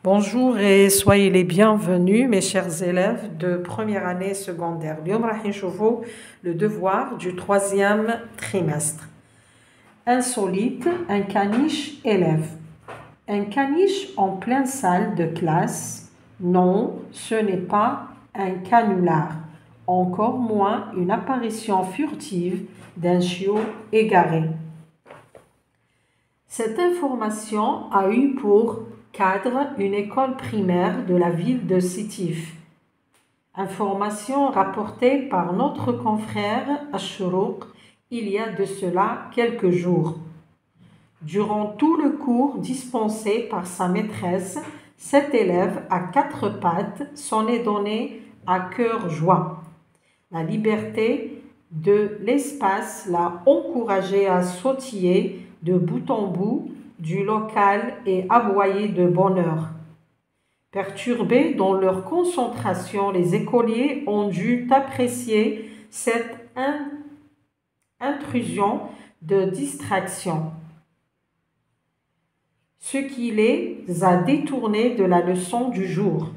Bonjour et soyez les bienvenus mes chers élèves de première année secondaire. اليوم راح نشوفوا le devoir du troisième trimestre. Insolite, un caniche élève. Un caniche en pleine salle de classe? Non, ce n'est pas un canular. Encore moins une apparition furtive d'un chiot égaré. Cette information a eu pour cadre une école primaire de la ville de Sétif. Information rapportée par notre confrère Ash-Shuruq il y a de cela quelques jours. Durant tout le cours dispensé par sa maîtresse, cet élève à quatre pattes s'en est donné à cœur joie. La liberté de l'espace l'a encouragé à sautiller de bout en bout du local et aboyer de bonheur. Perturbés dans leur concentration, les écoliers ont dû apprécier cette intrusion de distraction, ce qui les a détournés de la leçon du jour.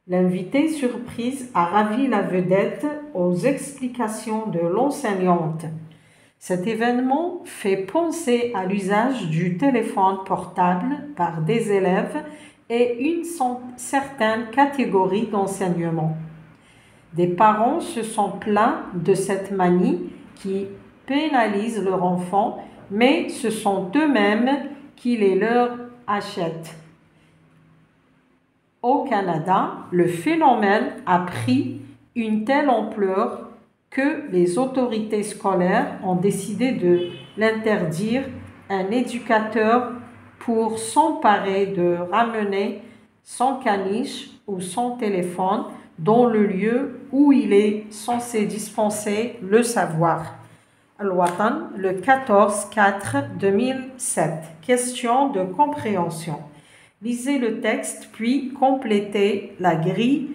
L'invité surprise a ravi la vedette aux explications de l'enseignante. Cet événement fait penser à l'usage du téléphone portable par des élèves et une certaine catégorie d'enseignement. Des parents se sont plaints de cette manie qui pénalise leur enfant, mais ce sont eux-mêmes qui les leur achètent. Au Canada, le phénomène a pris une telle ampleur que les autorités scolaires ont décidé de l'interdire. Un éducateur pour s'emparer de ramener son caniche ou son téléphone dans le lieu où il est censé dispenser le savoir. Al-Watan, le 14/4/2007. Question de compréhension. Lisez le texte puis complétez la grille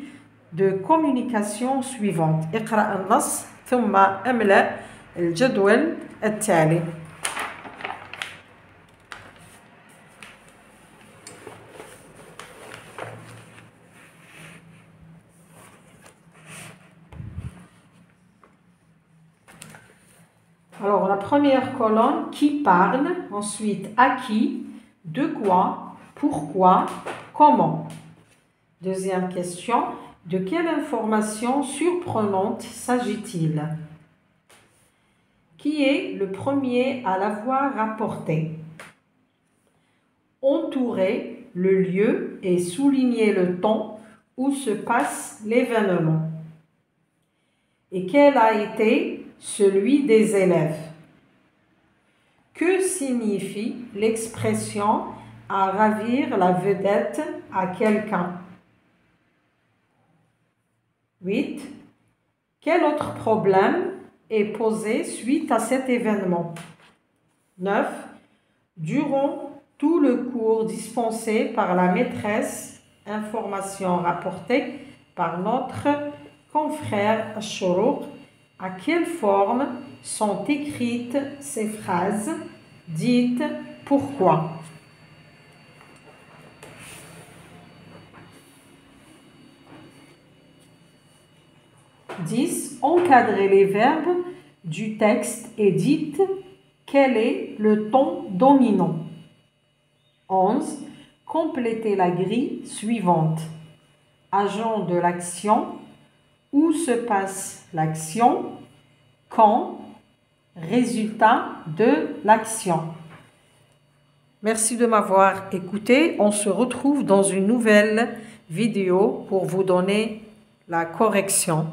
de communication suivante. اقرأ النص ثم املأ الجدول التالي. Alors la première colonne, qui parle, ensuite à qui, de quoi, pourquoi, comment. Deuxième question, de quelle information surprenante s'agit-il? Qui est le premier à l'avoir rapporté? Entourer le lieu et souligner le temps où se passe l'événement. Et quel a été celui des élèves? Que signifie l'expression à ravir la vedette à quelqu'un? 8. Quel autre problème est posé suite à cet événement? 9. Durant tout le cours dispensé par la maîtresse, information rapportée par notre confrère Ash-Shuruq, à quelle forme sont écrites ces phrases? Dites pourquoi. 10. Encadrez les verbes du texte et dites quel est le ton dominant. 11. Complétez la grille suivante. Agent de l'action, où se passe l'action, quand, résultat de l'action. Merci de m'avoir écouté. On se retrouve dans une nouvelle vidéo pour vous donner la correction.